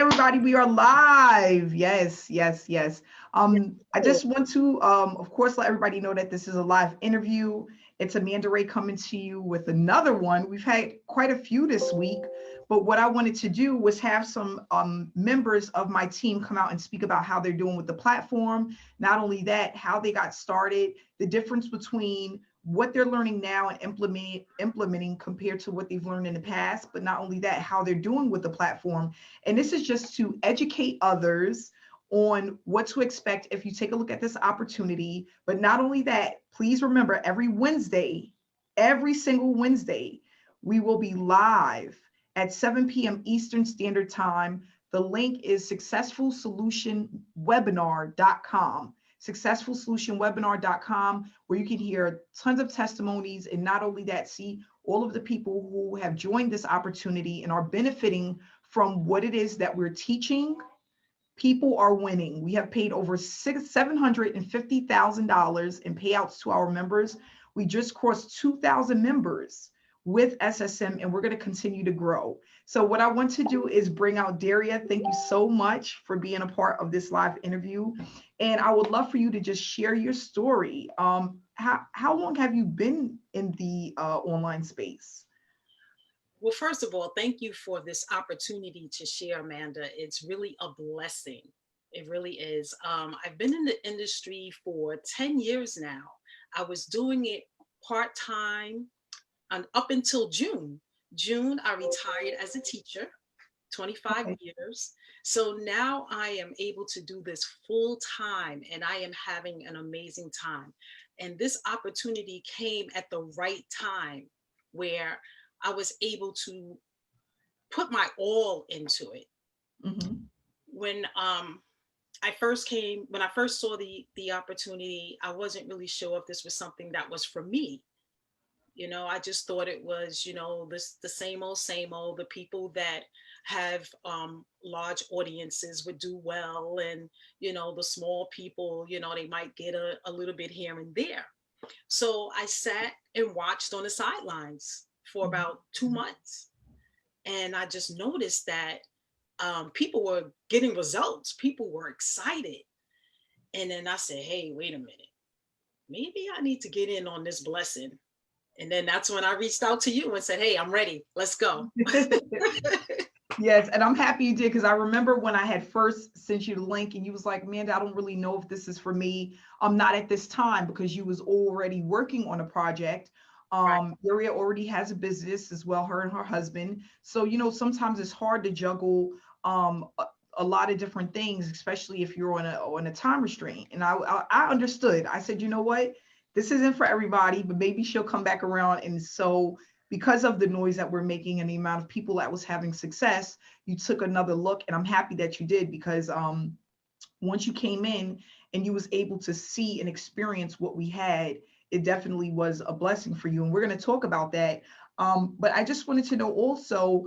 everybody, we are live. Yes, yes, yes. I just want to, of course, let everybody know that this is a live interview. It's Amanda Ray coming to you with another one. We've had quite a few this week, but what I wanted to do was have some members of my team come out and speak about how they're doing with the platform. Not only that, how they got started, the difference between what they're learning now and implementing compared to what they've learned in the past, but not only that, how they're doing with the platform. And this is just to educate others on what to expect if you take a look at this opportunity. But not only that, please remember every Wednesday, every single Wednesday, we will be live at 7 p.m. Eastern Standard Time. The link is successfulsolutionwebinar.com. successfulsolutionwebinar.com, where you can hear tons of testimonies, and not only that, see all of the people who have joined this opportunity and are benefiting from what it is that we're teaching. People are winning. We have paid over $750,000 in payouts to our members. We just crossed 2,000 members with SSM, and we're going to continue to grow. So what I want to do is bring out Daria. Thank you so much for being a part of this live interview. And I would love for you to just share your story. How long have you been in the online space? Well, first of all, thank you for this opportunity to share, Amanda. It's really a blessing. It really is. I've been in the industry for 10 years now. I was doing it part-time up until June. June, I retired as a teacher, 25 years. So now I am able to do this full time, and I am having an amazing time. And this opportunity came at the right time, where I was able to put my all into it. Mm-hmm. When I first saw the opportunity, I wasn't really sure if this was something that was for me. You know, I just thought it was, the same old, the people that have large audiences would do well. And, the small people, they might get a little bit here and there. So I sat and watched on the sidelines for about 2 months. And I just noticed that people were getting results. People were excited. And then I said, hey, wait a minute. Maybe I need to get in on this blessing. And then that's when I reached out to you and said, hey, I'm ready. Let's go. Yes, and I'm happy you did, because I remember when I had first sent you the link and you was like, Amanda, I don't really know if this is for me. I'm not at this time, because you was already working on a project. Right. Daria already has a business as well, her and her husband. So, sometimes it's hard to juggle a lot of different things, especially if you're on a time restraint. And I understood. I said, you know what? This isn't for everybody, but maybe she'll come back around. And so because of the noise that we're making and the amount of people that was having success, you took another look, and I'm happy that you did, because once you came in and you was able to see and experience what we had, it definitely was a blessing for you. And we're going to talk about that. But I just wanted to know also,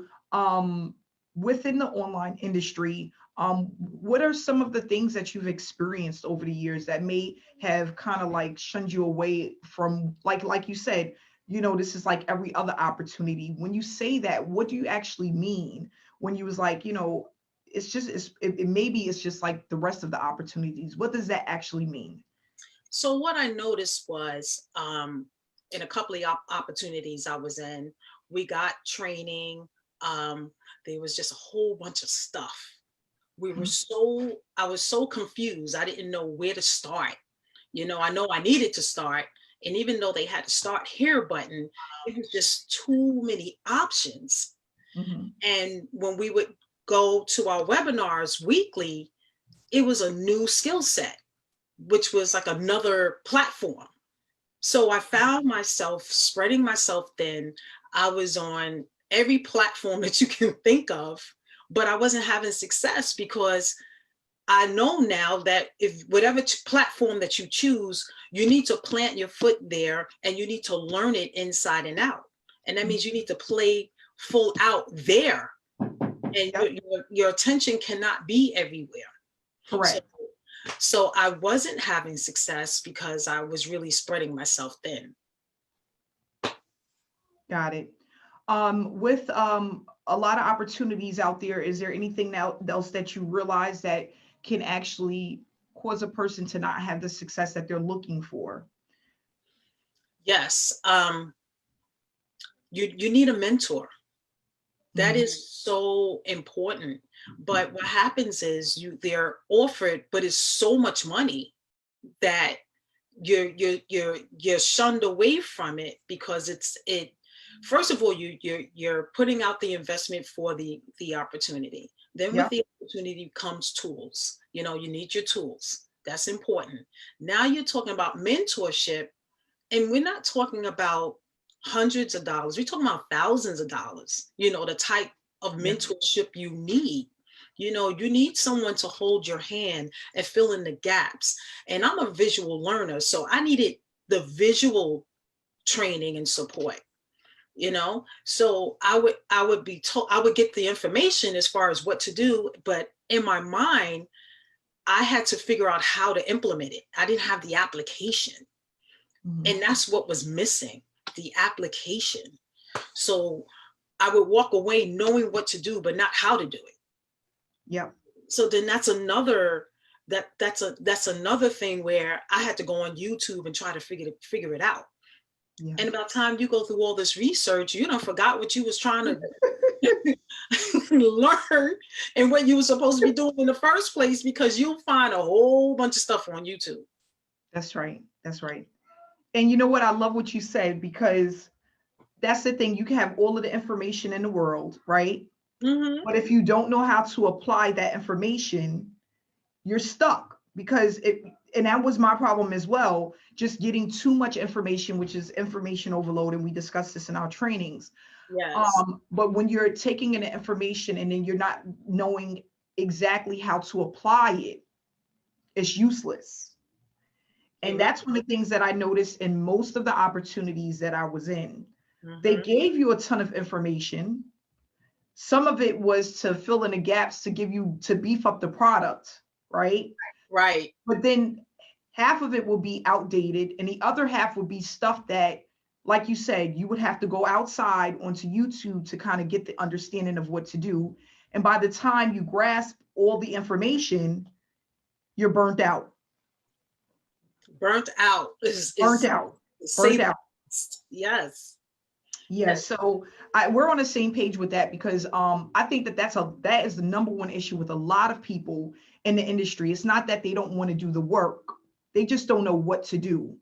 within the online industry, what are some of the things that you've experienced over the years that may have kind of like shunned you away from, like you said, this is like every other opportunity. When you say that, what do you actually mean when you was like, maybe it's just like the rest of the opportunities? What does that actually mean? So what I noticed was in a couple of opportunities I was in, we got training. There was just a whole bunch of stuff. I was so confused. I didn't know where to start. I know I needed to start. And even though they had the start here button, it was just too many options. Mm-hmm. And when we would go to our webinars weekly, it was a new skill set, which was like another platform. So I found myself spreading myself thin. I was on every platform that you can think of, but I wasn't having success, because I know now that if whatever platform that you choose, you need to plant your foot there, and you need to learn it inside and out. And that means you need to play full out there, and your attention cannot be everywhere. Correct. So I wasn't having success because I was really spreading myself thin. Got it. With a lot of opportunities out there. Is there anything now else that you realize that can actually cause a person to not have the success that they're looking for? Yes. You need a mentor. That Mhm. is so important. But what happens is they're offered, but it's so much money that you're shunned away from it, because it first of all, you're putting out the investment for the opportunity. Then with Yep. the opportunity comes tools. You need your tools. That's important. Now you're talking about mentorship, and we're not talking about hundreds of dollars. We're talking about thousands of dollars. The type of Yep. mentorship you need. You need someone to hold your hand and fill in the gaps. And I'm a visual learner, so I needed the visual training and support. So I would be told, I would get the information as far as what to do, but in my mind, I had to figure out how to implement it. I didn't have the application. Mhm. And that's what was missing, the application. So I would walk away knowing what to do, but not how to do it. Yep. So then that's another thing where I had to go on YouTube and try to figure it out. Yeah. And by the time you go through all this research, you don't forgot what you was trying to learn and what you were supposed to be doing in the first place, because you'll find a whole bunch of stuff on YouTube. That's right. That's right. And you know what? I love what you said, because that's the thing. You can have all of the information in the world, right? Mm-hmm. But if you don't know how to apply that information, you're stuck, because and that was my problem as well, just getting too much information, which is information overload. And we discussed this in our trainings. Yes. But when you're taking in the information and then you're not knowing exactly how to apply it, it's useless. It And really, that's one of the things that I noticed in most of the opportunities that I was in. They mm-hmm. gave you a ton of information. Some of it was to fill in the gaps, to give you, to beef up the product, right? Right. But then half of it will be outdated, and the other half would be stuff that, like you said, you would have to go outside onto YouTube to kind of get the understanding of what to do. And by the time you grasp all the information, you're burnt out. Burnt out Burnt is out. say Burnt the out. best. Yes. Yes, so we're on the same page with that, because I think that that is the number one issue with a lot of people in the industry. It's not that they don't want to do the work; they just don't know what to do.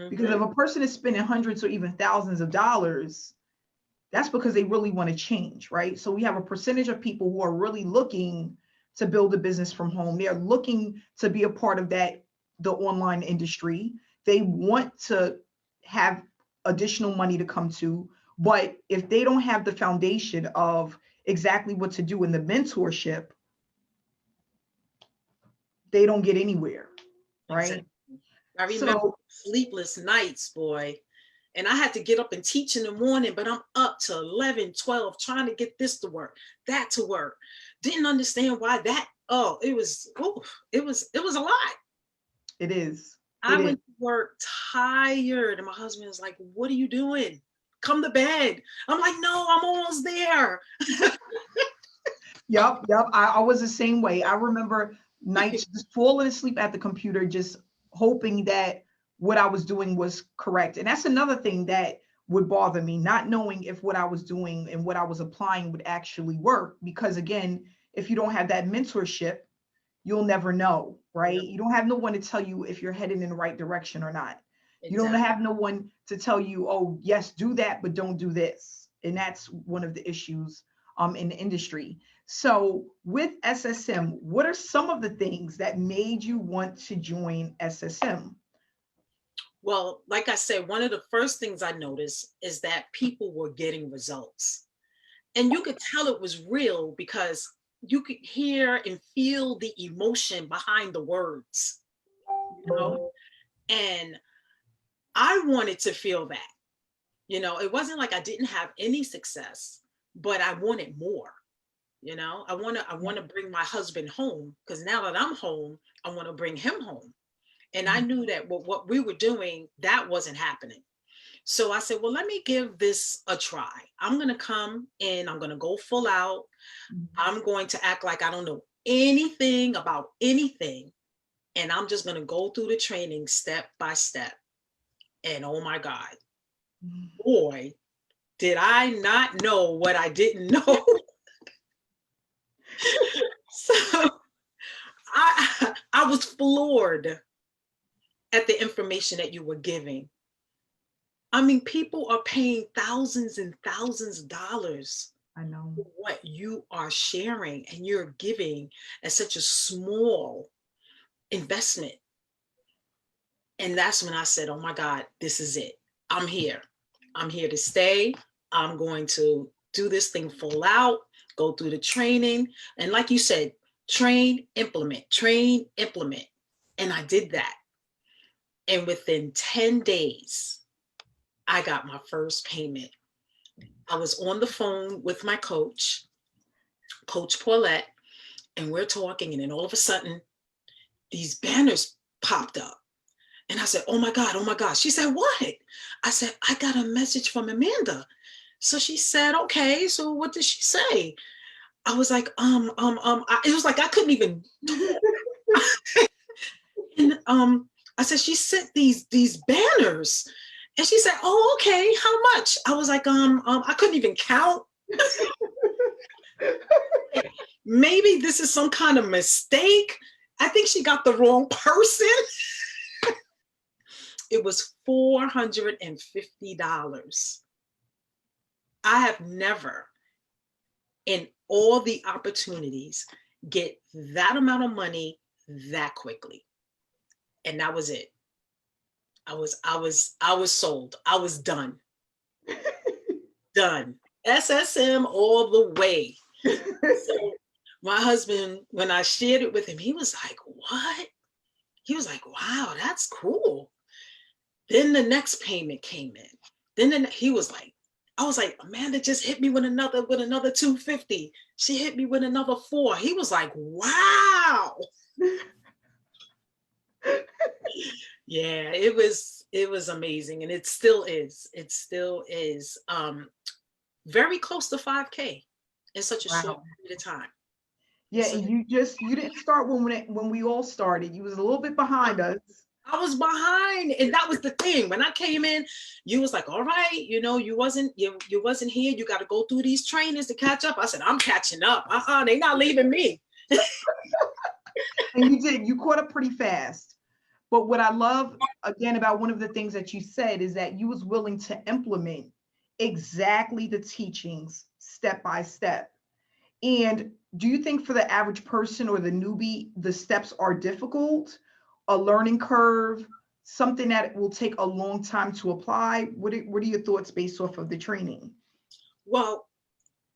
Because Mm-hmm. if a person is spending hundreds or even thousands of dollars, that's because they really want to change, right? So we have a percentage of people who are really looking to build a business from home. They're looking to be a part of the online industry. They want to have additional money to come to, but if they don't have the foundation of exactly what to do in the mentorship, they don't get anywhere, Exactly. right? I remember So sleepless nights, boy. And I had to get up and teach in the morning, but I'm up to 11, 12, trying to get this to work, that to work. Didn't understand why that. Oh, it was a lot. it is. I It is. went to work tired, and my husband was like, "What are you doing? Come to bed." I'm like, "No, I'm almost there." Yep, yep. I was the same way. I remember nights just falling asleep at the computer, just hoping that what I was doing was correct. And that's another thing that would bother me, not knowing if what I was doing and what I was applying would actually work. Because again, if you don't have that mentorship, you'll never know, right? Yep, You don't have no one to tell you if you're heading in the right direction or not. You don't exactly. have no one to tell you, oh, yes, do that, but don't do this. And that's one of the issues in the industry. So with SSM, what are some of the things that made you want to join SSM? Well, like I said, one of the first things I noticed is that people were getting results. And you could tell it was real because you could hear and feel the emotion behind the words, you know? Mhm. And I wanted to feel that. It wasn't like I didn't have any success, but I wanted more. I want to bring my husband home, because now that I'm home, I want to bring him home. And I Mhm. knew that what we were doing, that wasn't happening. So I said, well, let me give this a try. I'm going to come and I'm going to go full out. I'm going to act like I don't know anything about anything. And I'm just going to go through the training step by step. And oh my God, boy, did I not know what I didn't know. So I was floored at the information that you were giving. I mean, people are paying thousands and thousands of dollars I know. for what you are sharing and you're giving at such a small investment. And that's when I said, oh my God, this is it. I'm here. I'm here to stay. I'm going to do this thing full out, go through the training. And like you said, train, implement. And I did that. And within 10 days, I got my first payment. I was on the phone with my coach, Coach Paulette, and we're talking. And then all of a sudden, these banners popped up. And I said, oh my God, oh my God. She said, what? I said, I got a message from Amanda. So she said, okay, so what did she say? I was like, it was like I couldn't even talk. And I said, she sent these banners. And she said, oh, okay, how much? I was like, I couldn't even count. Maybe this is some kind of mistake. I think she got the wrong person. It was $450. I have never, in all the opportunities, get that amount of money that quickly. And that was it. I was sold. I was done. Done. SSM all the way. So my husband, when I shared it with him, he was like, what? He was like, wow, that's cool. Then the next payment came in. Then he was like, I was like, Amanda just hit me with another $250. She hit me with another $4. He was like, wow. Yeah, it was amazing. And it still is. It still is very close to 5K in such a short period of time. Yeah, So, and you didn't start when we all started. You was a little bit behind us. I was behind, and that was the thing. When I came in, you was like, all right, you wasn't here. You got to go through these trainings to catch up. I said, I'm catching up. They not leaving me. And you did. You caught up pretty fast. But what I love, again, about one of the things that you said is that you was willing to implement exactly the teachings step by step. And do you think for the average person or the newbie, the steps are difficult, a learning curve, something that will take a long time to apply? What are your thoughts based off of the training? Well,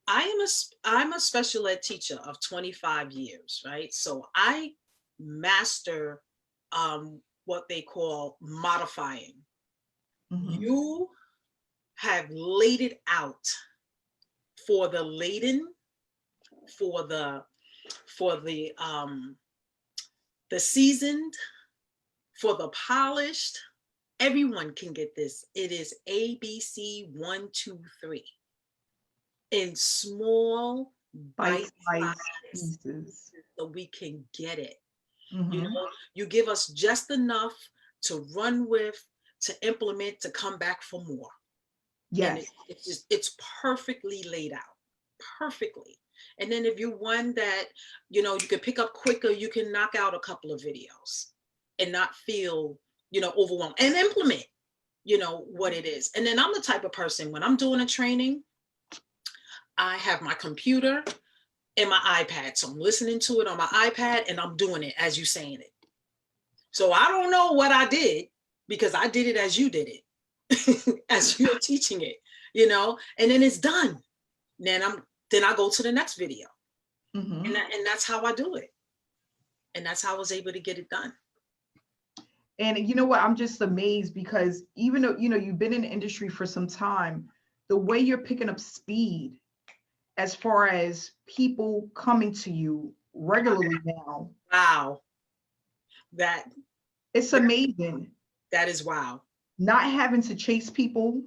I'm a special ed teacher of 25 years, right? So I master what they call modifying. Mm-hmm. You have laid it out for the laden, for the seasoned, for the polished. Everyone can get this. It is ABC 1, 2, 3 in small bite-sized pieces so we can get it. Mm-hmm. You give us just enough to run with, to implement, to come back for more. Yes. And it's perfectly laid out, perfectly. And then if you're one that, you can pick up quicker, you can knock out a couple of videos and not feel, overwhelmed and implement, what it is. And then I'm the type of person, when I'm doing a training, I have my computer and my iPad. So I'm listening to it on my iPad and I'm doing it as you saying it. So I don't know what I did because I did it as you did it, as you're teaching it, and then it's done. Then I go to the next video. Mm-hmm. And that's how I do it. And that's how I was able to get it done. And you know what? I'm just amazed because even though, you've been in the industry for some time, the way you're picking up speed as far as people coming to you regularly now. Wow. It's amazing. That is wow. not having to chase people,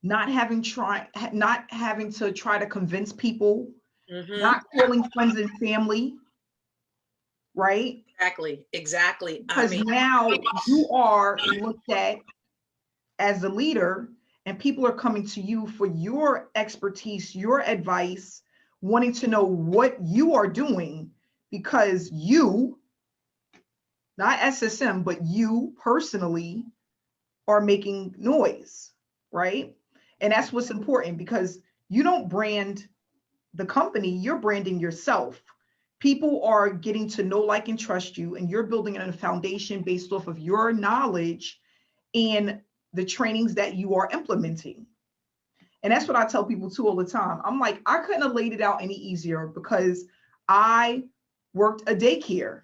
not having to try to convince people, Mm-hmm. not calling friends and family, right? Exactly. I Because mean, now you are looked at as a leader, and people are coming to you for your expertise, your advice, wanting to know what you are doing because you, not SSM, but you personally are making noise, right? And that's what's important, because you don't brand the company, you're branding yourself. People are getting to know, like, and trust you, and you're building a foundation based off of your knowledge and the trainings that you are implementing. And that's what I tell people too all the time. I'm like, I couldn't have laid it out any easier, because I worked a daycare,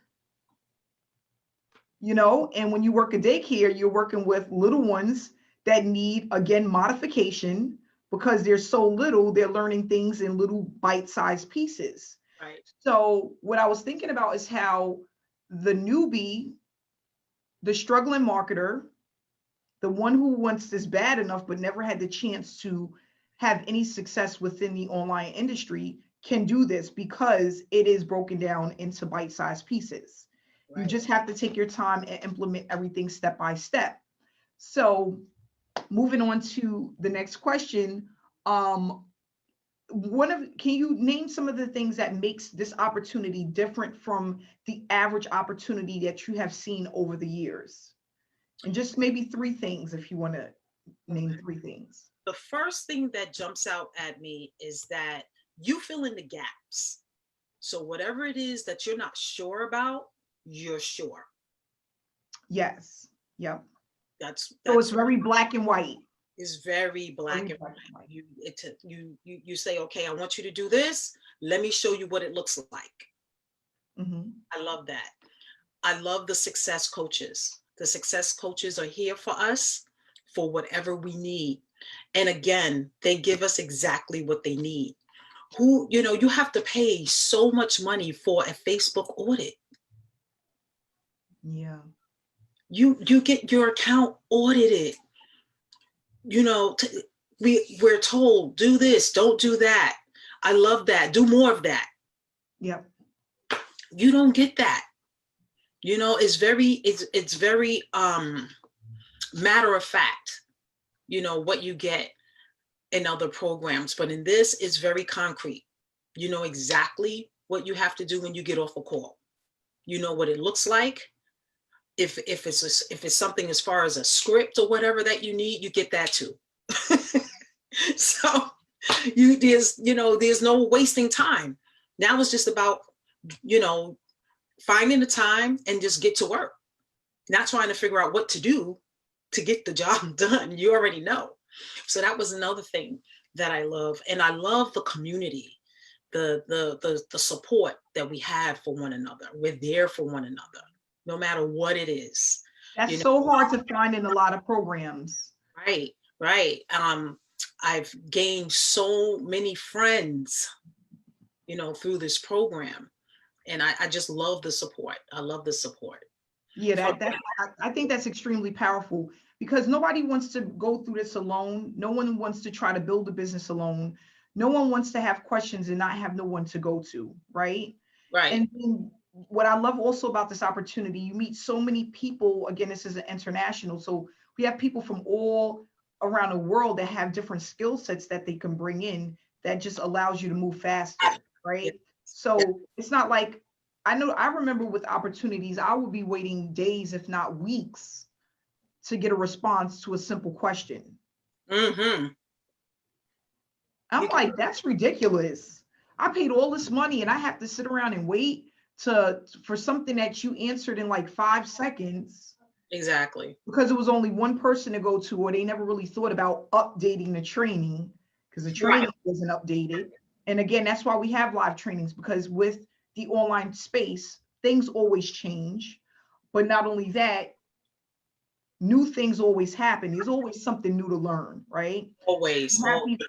and when you work a daycare, you're working with little ones that need, again, modification, because they're so little, they're learning things in little bite-sized pieces. right. So what I was thinking about is how the newbie, the struggling marketer, the one who wants this bad enough but never had the chance to have any success within the online industry, can do this, because it is broken down into bite-sized pieces. You Right. just have to take your time and implement everything step by step. So moving on to the next question, um, can you name some of the things that makes this opportunity different from the average opportunity that you have seen over the years? And just maybe three things, if you want to name three things. The first thing that jumps out at me is that you fill in the gaps. So whatever it is that you're not sure about, you're sure. Yes. Yep. That's So it's that's very black and white. is very Very black and black and white. white. You say, okay, I want you to do this. Let me show you what it looks like. Mm-hmm. I love that. I love the success coaches. The success coaches are here for us for whatever we need. And again, they give us exactly what they need. You have to pay so much money for a Facebook audit. Yeah. You get your account audited. You know, we're told, do this, don't do that. I love that. Do more of that. Yep. You don't get that. It's very matter of fact, what you get in other programs, but in this it's very concrete. You know exactly what you have to do when you get off a call. You know what it looks like. If it's something as far as a script or whatever that you need, you get that too. So there's no wasting time. Now it's just about finding the time and just get to work, not trying to figure out what to do to get the job done. You already know. So that was another thing that I love. And I love the community, the support that we have for one another. We're there for one another, no matter what it is. That's so hard to find in a lot of programs. Right, right. I've gained so many friends, through this program. And I just love the support. I love the support. Yeah, From, I think that's extremely powerful, because nobody wants to go through this alone. No one wants to try to build a business alone. No one wants to have questions and not have no one to go to, right? right, And what I love also about this opportunity, you meet so many people. Again, this is an international, so we have people from all around the world that have different skill sets that they can bring in, that just allows you to move faster, yeah, right? yeah, So it's not like, I remember with opportunities, I would be waiting days, if not weeks, to get a response to a simple question. mm-hmm. I'm like, that's ridiculous. I paid all this money and I have to sit around and wait for something that you answered in like 5 seconds, Exactly. because it was only one person to go to, or they never really thought about updating the training, because the Right. training wasn't updated. And again, that's why we have live trainings, because with the online space, things always change. But not only that, new things always happen. There's always something new to learn, right? Always.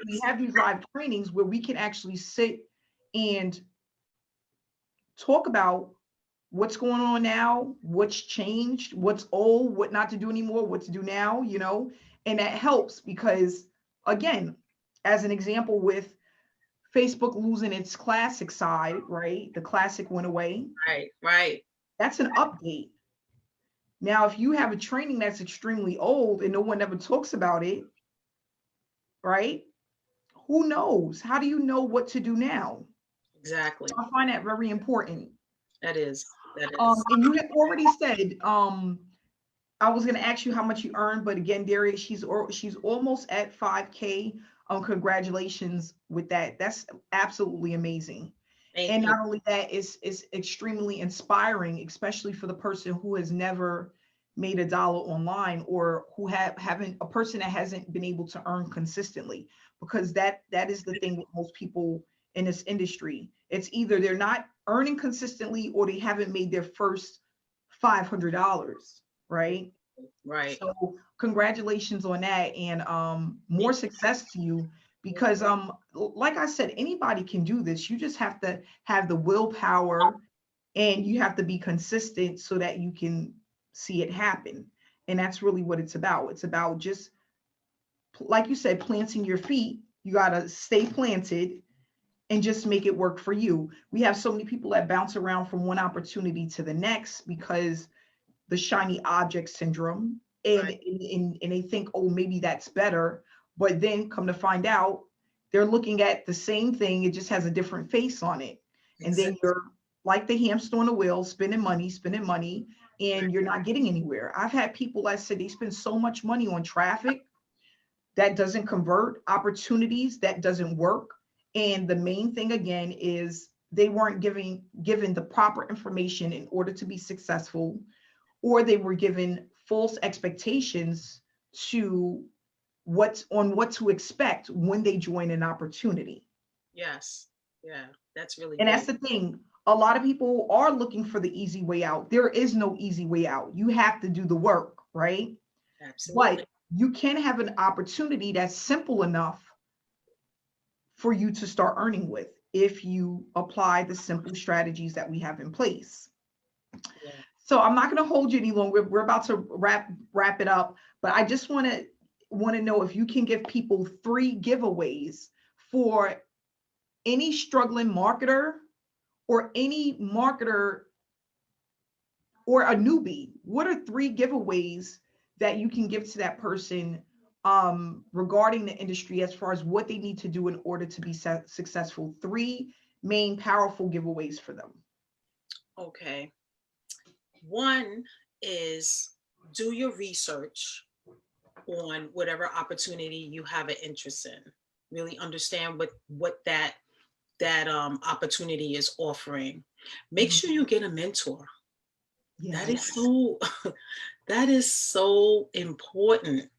We have these live trainings where we can actually sit and talk about what's going on now, what's changed, what's old, what not to do anymore, what to do now, and that helps because, again, as an example with Facebook losing its classic side, right? The classic went away. Right, right. That's an update. Now, if you have a training that's extremely old and no one ever talks about it, right? Who knows? How do you know what to do now? Exactly. I find that very important. That is. That is. And you had already said, I was going to ask you how much you earn, but again, Darius, she's almost at 5K. Congratulations with that. That's absolutely amazing. Thank And you. not only that, it's extremely inspiring, especially for the person who has never made a dollar online, or who haven't, a person that hasn't been able to earn consistently, because that is the thing with most people in this industry. It's either they're not earning consistently or they haven't made their first $500, right? Right. So congratulations on that, and more success to you, because like I said, anybody can do this. You just have to have the willpower, and you have to be consistent so that you can see it happen. And that's really what it's about. It's about just, like you said, planting your feet. You got to stay planted and just make it work for you. We have so many people that bounce around from one opportunity to the next because the shiny object syndrome, and, Right. and they think, oh, maybe that's better. But then come to find out, they're looking at the same thing, it just has a different face on it. And then Exactly. you're like the hamster on the wheel, spending money, and you're not getting anywhere. I've had people that said they spend so much money on traffic that doesn't convert, opportunities that doesn't work. And the main thing again is they weren't given the proper information in order to be successful, or they were given false expectations to what to expect when they join an opportunity. Yes. Yeah. That's really And good. that's the thing. A lot of people are looking for the easy way out. There is no easy way out. You have to do the work, right? Absolutely. But you can have an opportunity that's simple enough for you to start earning with if you apply the simple strategies that we have in place. Yeah. So I'm not going to hold you any longer. We're about to wrap it up, but I just want to know if you can give people 3 giveaways for any struggling marketer, or any marketer, or a newbie. What are 3 giveaways that you can give to that person regarding the industry, as far as what they need to do in order to be successful? 3 main powerful giveaways for them. Okay. One is do your research on whatever opportunity you have an interest in. Really understand what that opportunity is offering. Make Mhm. sure you get a mentor. That is Yes. so that is so important.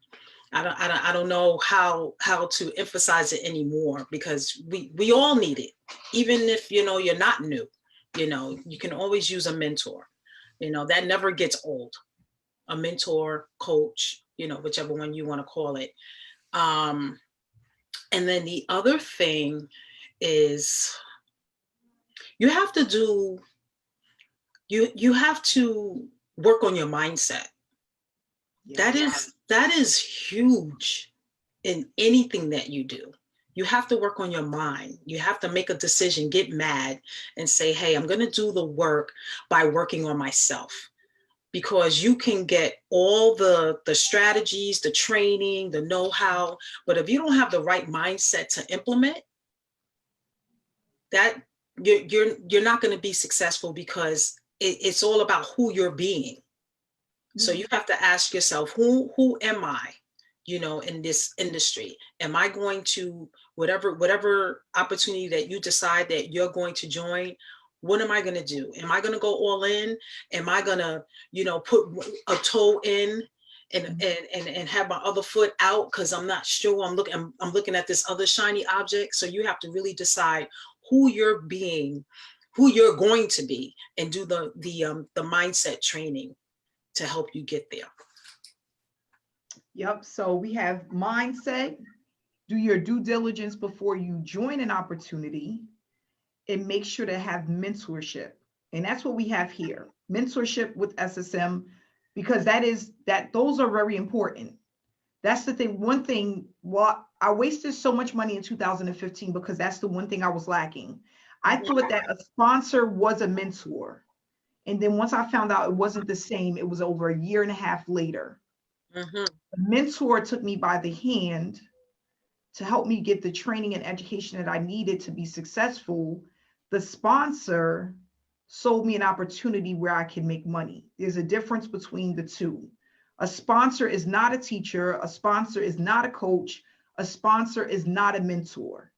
I don't know how to emphasize it anymore, because we all need it. Even if you're not new, you can always use a mentor. That never gets old. A mentor, coach, whichever one you want to call it. Um, and then the other thing is you have to do you have to work on your mindset. That Yes. is huge in anything that you do. You have to work on your mind. You have to make a decision, get mad, and say, hey, I'm going to do the work by working on myself. Because you can get all the strategies, the training, the know-how, but if you don't have the right mindset to implement that, you're not going to be successful, because it's all about who you're being. So Yeah. you have to ask yourself, who am I, in this industry? Am I going to, whatever opportunity that you decide that you're going to join, what am I going to do? Am I going to go all in? Am I going to, put a toe in and Mhm. and have my other foot out because I'm not sure? I'm looking at this other shiny object. So you have to really decide who you're being, who you're going to be, and do the mindset training to help you get there. Yep. So we have mindset, do your due diligence before you join an opportunity, and make sure to have mentorship. And that's what we have here. Mentorship with SSM, because those are very important. That's the thing. One thing, well, I wasted so much money in 2015 because that's the one thing I was lacking. I thought that a sponsor was a mentor. And then once I found out it wasn't the same, it was over a year and a half later. Mm-hmm. The mentor took me by the hand to help me get the training and education that I needed to be successful. The sponsor sold me an opportunity where I can make money. There's a difference between the two. A sponsor is not a teacher. A sponsor is not a coach. A sponsor is not a mentor.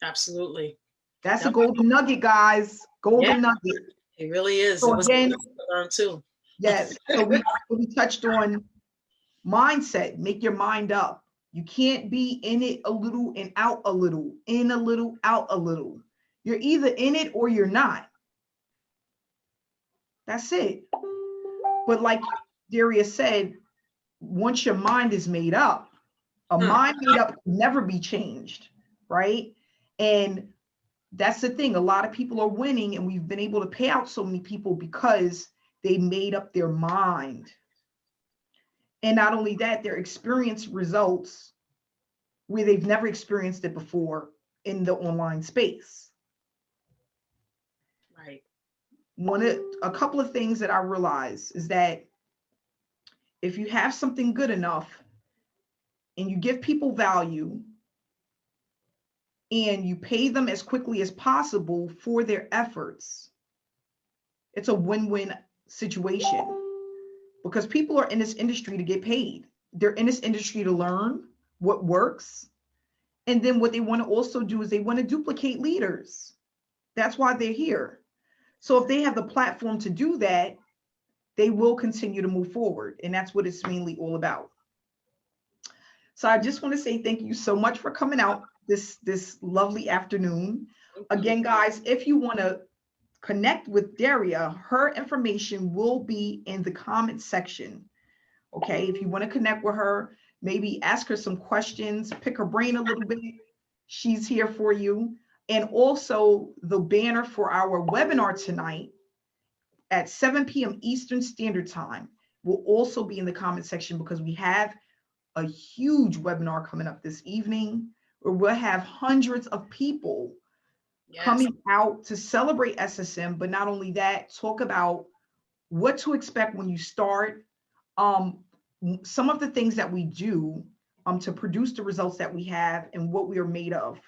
Absolutely. That's a golden nugget, guys. Golden nugget. It really is. So it was again, to learn too. yes. So we touched on mindset. Make your mind up. You can't be in it a little and out a little, in a little, out a little. You're either in it or you're not. That's it. But like Darius said, once your mind is made up, a mind made up can never be changed, right? And that's the thing. A lot of people are winning, and we've been able to pay out so many people because they made up their mind. And not only that, they're experienced results where they've never experienced it before in the online space. Right. A couple of things that I realize is that if you have something good enough and you give people value and you pay them as quickly as possible for their efforts, it's a win-win situation, because people are in this industry to get paid. They're in this industry to learn what works. And then what they want to also do is they want to duplicate leaders. That's why they're here. So if they have the platform to do that, they will continue to move forward. And that's what it's mainly all about. So I just want to say thank you so much for coming out this lovely afternoon. Again, guys, if you want to connect with Daria, her information will be in the comment section. Okay, if you want to connect with her, maybe ask her some questions, pick her brain a little bit, she's here for you. And also the banner for our webinar tonight at 7 p.m. Eastern Standard Time will also be in the comment section, because we have a huge webinar coming up this evening where we'll have hundreds of people coming out to celebrate SSM, but not only that, talk about what to expect when you start, some of the things that we do to produce the results that we have and what we are made of.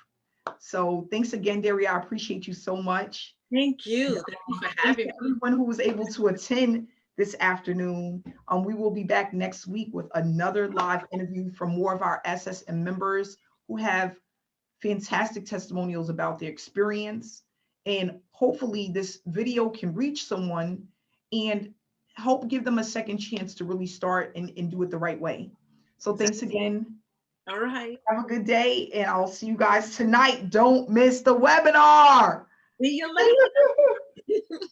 So thanks again, Daria. I appreciate you so much. Thank you. Thank you for having me. Everyone who was able to attend this afternoon. We will be back next week with another live interview from more of our SSM members who have fantastic testimonials about their experience. And hopefully this video can reach someone and help give them a second chance to really start and do it the right way. So thanks again. All right. Have a good day, and I'll see you guys tonight. Don't miss the webinar. See you later.